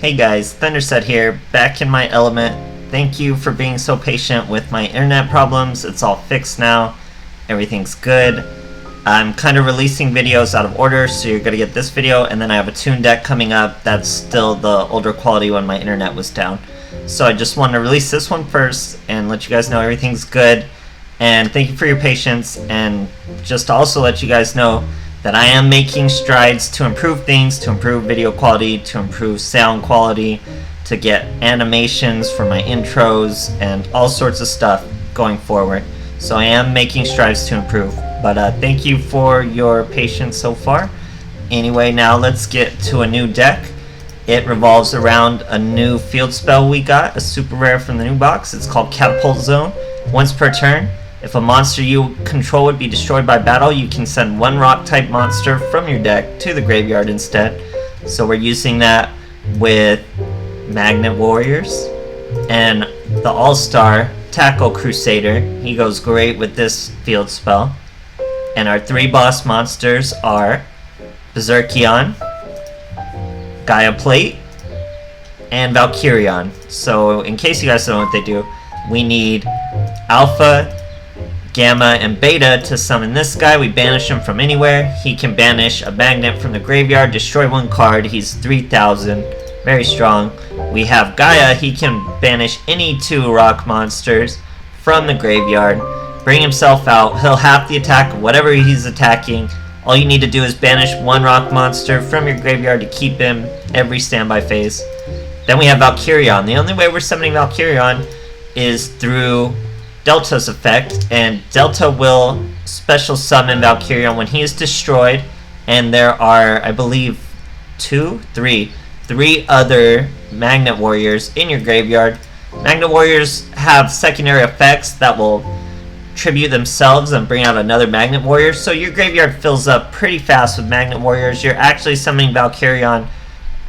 Hey guys, Thunderset here, back in my element. Thank you for being so patient with my internet problems. It's all fixed now. Everything's good. I'm kind of releasing videos out of order, so you're going to get this video, and then I have a Toon deck coming up that's still the older quality when my internet was down. So I just wanted to release this one first and let you guys know everything's good. And thank you for your patience, and just to also let you guys know that I am making strides to improve things, to improve video quality, to improve sound quality, to get animations for my intros, and all sorts of stuff going forward. So I am making strides to improve, but thank you for your patience so far. Anyway, now let's get to a new deck. It revolves around a new field spell we got, a super rare from the new box. It's called Catapult Zone. Once per turn, if a monster you control would be destroyed by battle, you can send one rock type monster from your deck to the graveyard instead. So we're using that with Magnet Warriors and the All-Star Tackle Crusader. He goes great with this field spell. And our three boss monsters are Berserkion, Gaia Plate, and Valkyrion. So in case you guys don't know what they do, we need Alpha, Gamma, and Beta to summon this guy. We banish him from anywhere. He can banish a magnet from the graveyard, destroy one card. He's 3,000, very strong. We have Gaia. He can banish any two rock monsters from the graveyard, bring himself out. He'll half the attack of whatever he's attacking. All you need to do is banish one rock monster from your graveyard to keep him every standby phase. Then we have Valkyrion. The only way we're summoning Valkyrion is through Delta's effect, and Delta will special summon Valkyrion when he is destroyed, and there are, I believe, three other Magnet Warriors in your graveyard. Magnet Warriors have secondary effects that will tribute themselves and bring out another Magnet Warrior, so your graveyard fills up pretty fast with Magnet Warriors. You're actually summoning Valkyrion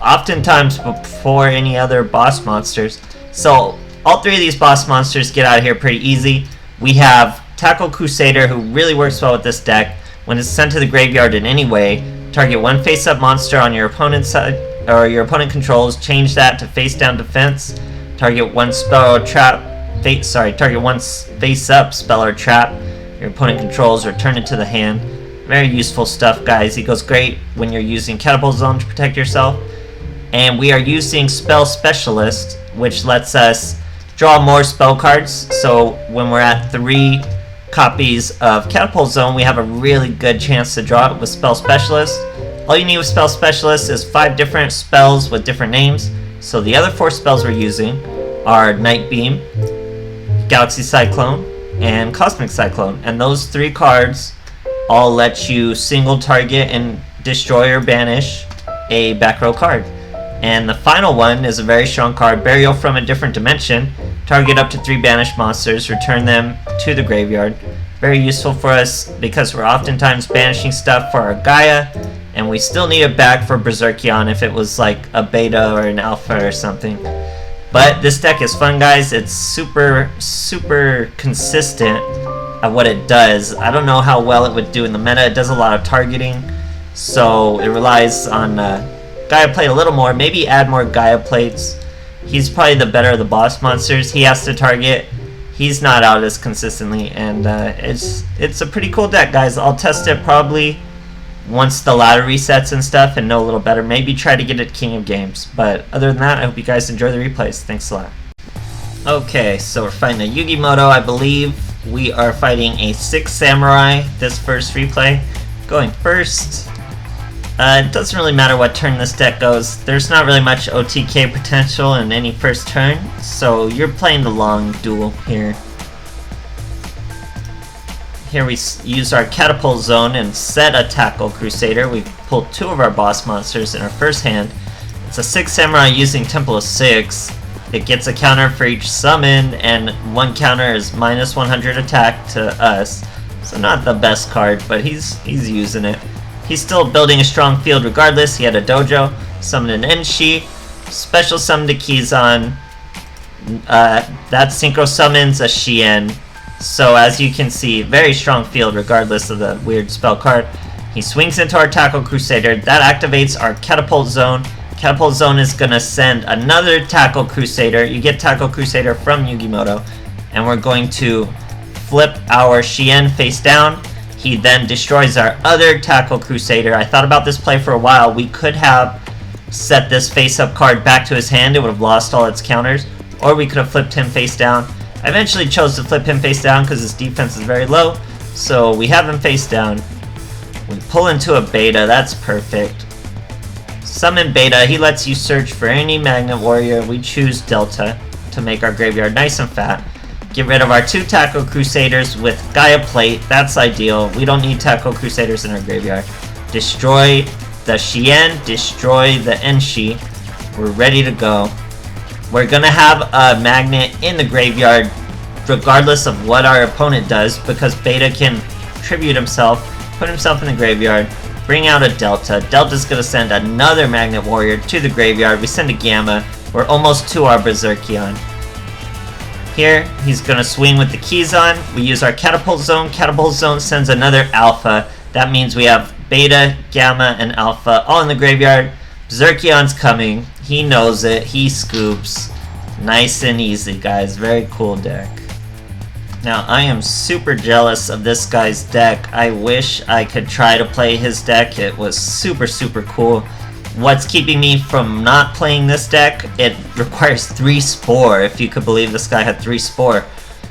oftentimes before any other boss monsters. So all three of these boss monsters get out of here pretty easy. We have Tackle Crusader, who really works well with this deck. When it's sent to the graveyard in any way, target one face-up monster on your opponent's side, or your opponent controls, change that to face-down defense. Target one spell or trap. Target one face-up spell or trap your opponent controls, or turn it to the hand. Very useful stuff, guys. He goes great when you're using Catapult Zone to protect yourself. And we are using Spell Specialist, which lets us draw more spell cards. So when we're at 3 copies of Catapult Zone, we have a really good chance to draw it with Spell Specialist. All you need with Spell Specialist is 5 different spells with different names. So the other 4 spells we're using are Night Beam, Galaxy Cyclone, and Cosmic Cyclone. And those 3 cards all let you single target and destroy or banish a back row card. And the final one is a very strong card, Burial from a Different Dimension. Target up to 3 banished monsters, return them to the graveyard. Very useful for us because we're oftentimes banishing stuff for our Gaia, and we still need it back for Berserkion if it was like a beta or an alpha or something. But this deck is fun, guys. It's super consistent at what it does. I don't know how well it would do in the meta. It does a lot of targeting, so it relies on Gaia Plate a little more. Maybe add more Gaia Plates. He's probably the better of the boss monsters. He has to target. He's not out as consistently, and it's a pretty cool deck, guys. I'll test it probably once the ladder resets and stuff and know a little better. Maybe try to get it King of Games. But other than that, I hope you guys enjoy the replays. Thanks a lot. Okay, so we're fighting a Yugimoto. I believe we are fighting a 6 Samurai this first replay. Going first. It doesn't really matter what turn this deck goes. There's not really much OTK potential in any first turn, so you're playing the long duel here. Here we use our Catapult Zone and set a Tackle Crusader. We pulled 2 of our boss monsters in our first hand. It's a 6 Samurai using Temple of 6. It gets a counter for each summon, and 1 counter is minus 100 attack to us. So not the best card, but he's using it. He's still building a strong field regardless. He had a dojo, summoned an Enshi, special summoned a Kizan. That synchro summons a Shien. So as you can see, very strong field regardless of the weird spell card. He swings into our Tackle Crusader. That activates our Catapult Zone. Catapult Zone is going to send another Tackle Crusader. You get Tackle Crusader from Yugimoto. And we're going to flip our Shien face down. He then destroys our other Tackle Crusader. I thought about this play for a while. We could have set this face-up card back to his hand. It would have lost all its counters. Or we could have flipped him face down. I eventually chose to flip him face down because his defense is very low. So we have him face down. We pull into a Beta. That's perfect. Summon Beta. He lets you search for any Magnet Warrior. We choose Delta to make our graveyard nice and fat. Get rid of our 2 Tackle Crusaders with Gaia Plate. That's ideal. We don't need Tackle Crusaders in our graveyard. Destroy the Shien. Destroy the Enshi. We're ready to go. We're going to have a Magnet in the graveyard regardless of what our opponent does because Beta can tribute himself, put himself in the graveyard, bring out a Delta. Delta's going to send another Magnet Warrior to the graveyard. We send a Gamma. We're almost to our Berserkion. Here, he's going to swing with the keys on. We use our Catapult Zone. Catapult Zone sends another Alpha. That means we have Beta, Gamma, and Alpha all in the graveyard. Berserkion's coming. He knows it. He scoops. Nice and easy, guys. Very cool deck. Now, I am super jealous of this guy's deck. I wish I could try to play his deck. It was super, super cool. What's keeping me from not playing this deck? It requires 3 Spore, if you could believe this guy had 3 Spore.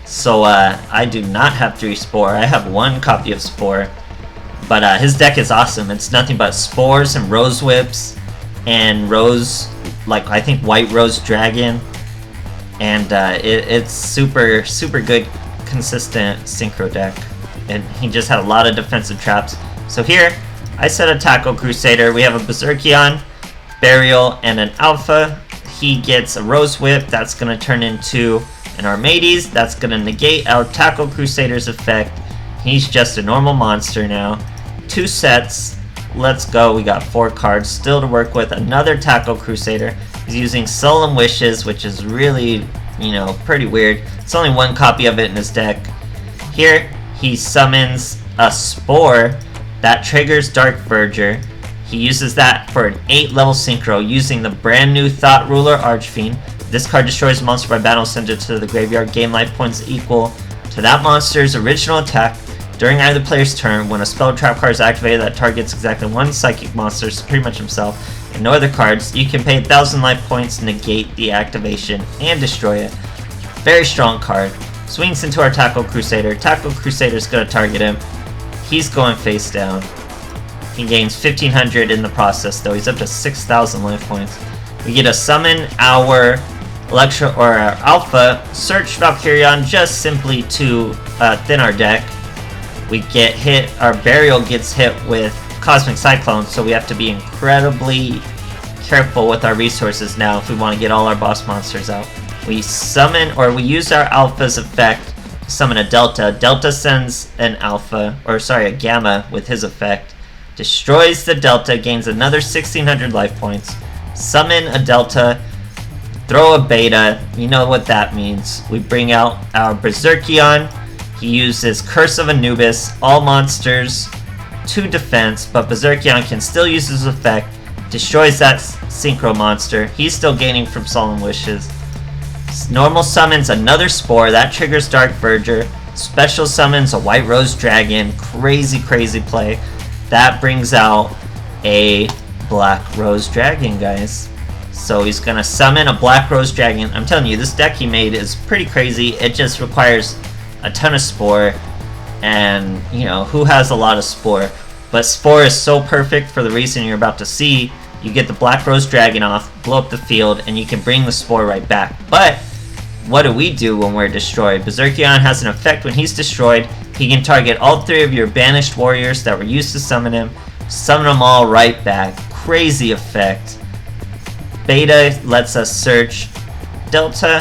So, I do not have 3 Spore. I have 1 copy of Spore. But his deck is awesome. It's nothing but Spores and Rose Whips and Rose, like I think White Rose Dragon. And it's super, super good, consistent Synchro deck. And he just had a lot of defensive traps. So here, I set a Tackle Crusader. We have a Berserkion, Burial, and an Alpha. He gets a Rose Whip. That's going to turn into an Armades. That's going to negate our Tackle Crusader's effect. He's just a normal monster now. 2 sets. Let's go. We got 4 cards still to work with. Another Tackle Crusader. He's using Solemn Wishes, which is really, pretty weird. It's only 1 copy of it in his deck. Here, he summons a Spore. That triggers Dark Verger. He uses that for an 8 level synchro using the brand new Thought Ruler Archfiend. This card destroys a monster by battle, send it to the graveyard. Gain life points equal to that monster's original attack during either player's turn. When a spell trap card is activated that targets exactly 1 psychic monster, so pretty much himself, and no other cards, you can pay 1,000 life points, negate the activation, and destroy it. Very strong card. Swings into our Tackle Crusader. Tackle Crusader's going to target him. He's going face down. He gains 1,500 in the process, though. He's up to 6,000 life points. We get to summon our Electro or our Alpha, search Valkyrion just simply to thin our deck. We get hit. Our Burial gets hit with Cosmic Cyclone, so we have to be incredibly careful with our resources now if we want to get all our boss monsters out. We summon, or we use our Alpha's effect. Summon a Delta. Delta sends an Alpha, or sorry, a Gamma with his effect. Destroys the Delta, gains another 1,600 life points. Summon a Delta, throw a Beta. You know what that means. We bring out our Berserkion. He uses Curse of Anubis. All monsters to defense, but Berserkion can still use his effect. Destroys that Synchro monster. He's still gaining from Solemn Wishes. Normal summons another Spore. That triggers Dark Verger. Special summons a White Rose Dragon. Crazy, crazy play. That brings out a Black Rose Dragon, guys. So he's going to summon a Black Rose Dragon. I'm telling you, this deck he made is pretty crazy. It just requires a ton of Spore. And, who has a lot of Spore? But Spore is so perfect for the reason you're about to see. You get the Black Rose Dragon off, blow up the field, and you can bring the Spore right back. But what do we do when we're destroyed? Berserkion has an effect when he's destroyed. He can target all 3 of your banished warriors that were used to summon him. Summon them all right back. Crazy effect. Beta lets us search Delta.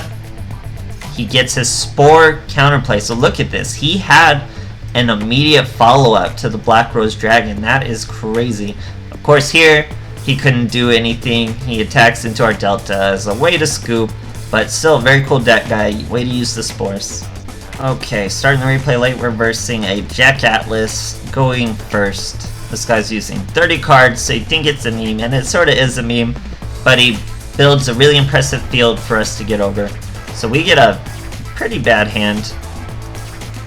He gets his Spore counterplay. So look at this. He had an immediate follow-up to the Black Rose Dragon. That is crazy. Of course, here he couldn't do anything. He attacks into our Delta as a way to scoop, but still a very cool deck, guy. Way to use the Spores. Okay, starting the replay late, we're versing a Jack Atlas, going first. This guy's using 30 cards, so you think it's a meme, and it sort of is a meme, but he builds a really impressive field for us to get over. So we get a pretty bad hand.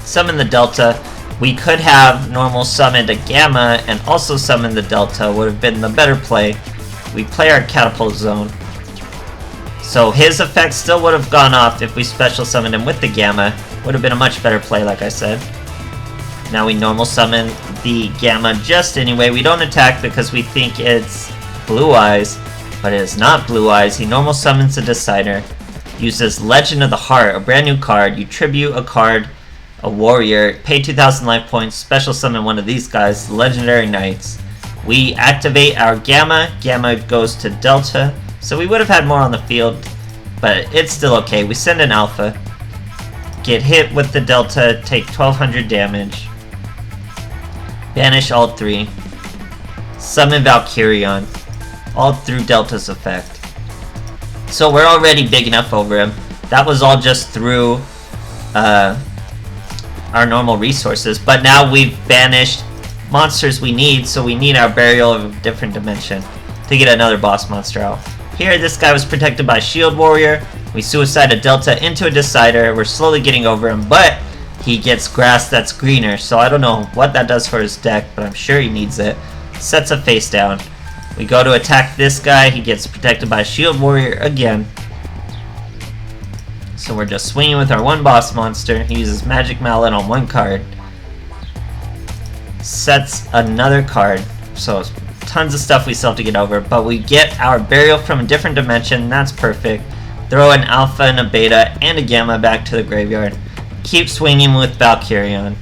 Summon the Delta. We could have normal summoned a Gamma and also summoned the Delta, would have been the better play. We play our Catapult Zone. So his effect still would have gone off if we special summoned him with the Gamma. Would have been a much better play, like I said. Now we normal summon the Gamma just anyway. We don't attack because we think it's Blue Eyes, but it is not Blue Eyes. He normal summons a Decider. Uses Legend of the Heart, a brand new card. You tribute a card, a warrior, pay 2,000 life points, special summon one of these guys, the Legendary Knights. We activate our Gamma. Gamma goes to Delta. So we would have had more on the field, but it's still okay. We send an Alpha. Get hit with the Delta, take 1,200 damage. Banish all three. Summon Valkyrion. All through Delta's effect. So we're already big enough over him. That was all just through our normal resources. But now we've banished monsters we need, so we need our Burial of a Different Dimension to get another boss monster out. Here, this guy was protected by Shield Warrior. We suicide a Delta into a Decider. We're slowly getting over him, but he gets grass that's greener, so I don't know what that does for his deck, but I'm sure he needs it. Sets a face down. We go to attack this guy. He gets protected by Shield Warrior again. So we're just swinging with our one boss monster. He uses Magic Mallet on one card. Sets another card. So tons of stuff we still have to get over, but we get our Burial from a Different Dimension. That's perfect. Throw an Alpha and a Beta and a Gamma back to the graveyard. Keep swinging with Valkyrion.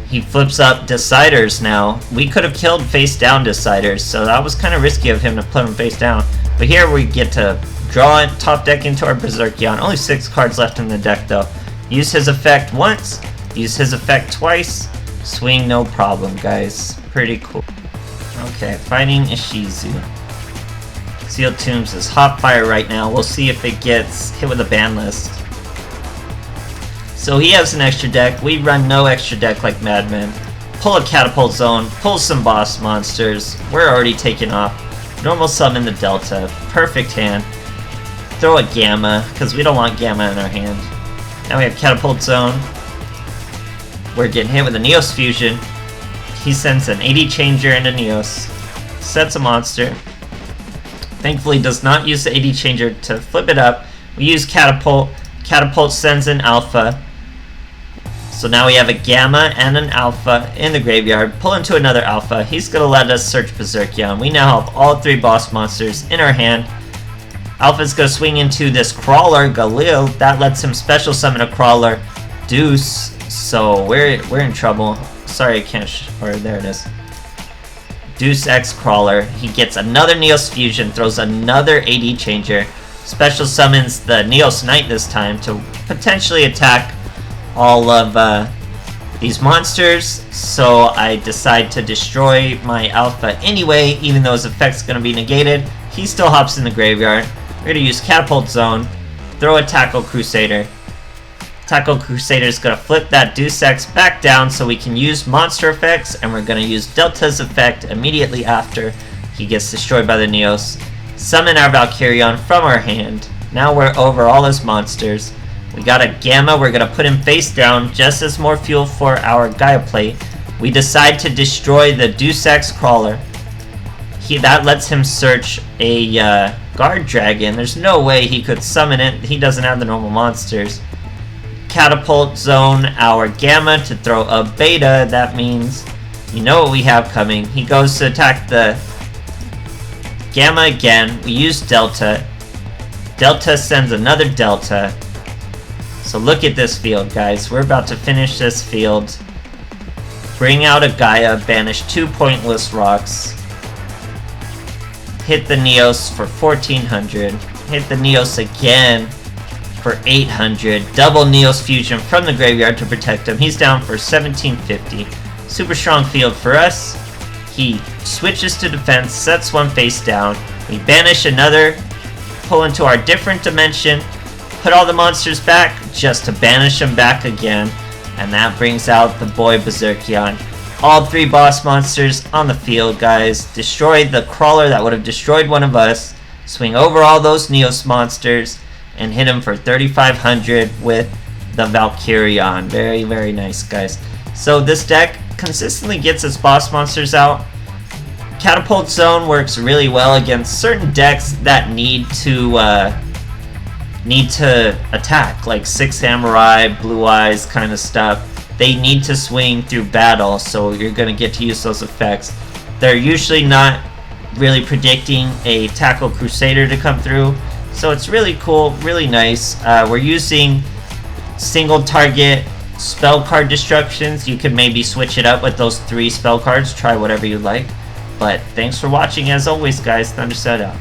He flips up Deciders now. We could have killed face down Deciders, so that was kind of risky of him to put him face down. But here we get to draw it, top deck into our Berserkion. Only 6 cards left in the deck though. Use his effect once, use his effect twice. Swing no problem, guys. Pretty cool. Okay, fighting Ishizu. Sealed Tombs is hot fire right now. We'll see if it gets hit with a ban list. So he has an extra deck. We run no extra deck like madmen. Pull a Catapult Zone, pull some boss monsters. We're already taking off. Normal summon the Delta. Perfect hand. Throw a Gamma, because we don't want Gamma in our hand. Now we have Catapult Zone. We're getting hit with a Neos Fusion. He sends an AD Changer into Neos. Sets a monster. Thankfully does not use the AD Changer to flip it up. We use Catapult. Catapult sends an Alpha. So now we have a Gamma and an Alpha in the graveyard. Pull into another Alpha. He's going to let us search Berserkion. We now have all 3 boss monsters in our hand. Alpha's going to swing into this Crawler, Galil. That lets him special summon a Crawler, Deuce. So we're in trouble. Sorry, I can't or there it is. Deuce X Crawler. He gets another Neos Fusion, throws another AD Changer. Special summons the Neos Knight this time to potentially attack all of these monsters, so I decide to destroy my Alpha anyway, even though his effect's going to be negated. He still hops in the graveyard. We're going to use Catapult Zone, throw a Tackle Crusader. Tackle Crusader is going to flip that Deus Ex back down so we can use monster effects, and we're going to use Delta's effect immediately after he gets destroyed by the Neos. Summon our Valkyrion from our hand. Now we're over all his monsters. We got a Gamma, we're going to put him face down just as more fuel for our Gaia Plate. We decide to destroy the Deus Ex Crawler. That lets him search a Guard Dragon. There's no way he could summon it. He doesn't have the normal monsters. Catapult Zone our Gamma to throw a Beta. That means you know what we have coming. He goes to attack the Gamma again. We use Delta. Delta sends another Delta. So look at this field, guys. We're about to finish this field. Bring out a Gaia, banish 2 pointless rocks. Hit the Neos for 1400. Hit the Neos again for 800. Double Neos Fusion from the graveyard to protect him. He's down for 1750. Super strong field for us. He switches to defense, sets one face down. We banish another, pull into our different dimension, put all the monsters back just to banish them back again. And that brings out the boy Berserkion. all 3 boss monsters on the field, guys. Destroy the crawler that would have destroyed one of us. Swing over all those Neos monsters and hit him for 3,500 with the Valkyrion. Very, very nice, guys. So this deck consistently gets its boss monsters out. Catapult Zone works really well against certain decks that need to attack, like Six Samurai, Blue Eyes kind of stuff. They need to swing through battle, so you're going to get to use those effects. They're usually not really predicting a Tackle Crusader to come through, so it's really cool, really nice. We're using single target spell card destructions. You could maybe switch it up with those 3 spell cards, try whatever you like. But thanks for watching as always, guys. Thunderset out.